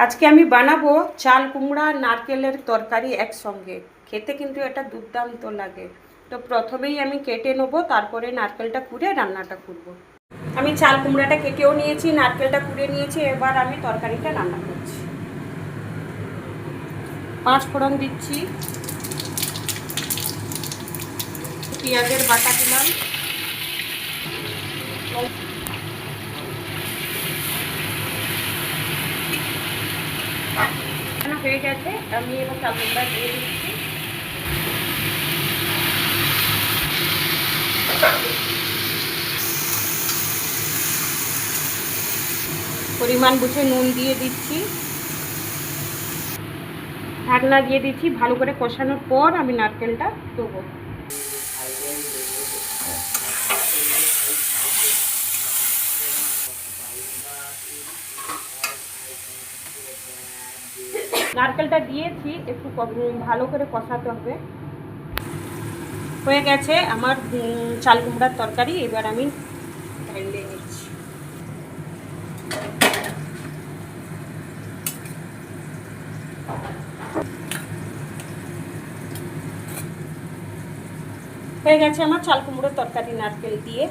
আজকে আমি বানাবো চাল কুমড়া নারকেলের তরকারি একসঙ্গে। খেতে কিন্তু এটা দুর্দান্ত লাগে। তো প্রথমেই আমি কেটে নেব, তারপরে নারকেলটা কুড়ে রান্নাটা করব। আমি চাল কুমড়াটা কেটেও নিয়েছি, নারকেলটা কুড়ে নিয়েছি। এবার আমি তরকারিটা রান্না করছি। 5 ফোড়ন দিচ্ছি, পেঁয়াজের বাটা দিলাম, হয়ে গেছে। আমি এবার চাল কুমড়া দিয়ে দিচ্ছি। পরিমাণ বুঝে নুন দিয়ে দিচ্ছি, ঢাকনা দিয়ে দিচ্ছি। ভালো করে কষানোর পর আমি নারকেলটা দেবো। নারকেলটা দিয়েছি, একটু ভালো করে কষাতে হবে। হয়ে গেছে আমার চাল কুমড়ার তরকারি। এবার আমি ঢেলে নিচ্ছি। হয়ে গেছে আমার চাল কুমড়োর তরকারি নারকেল দিয়ে।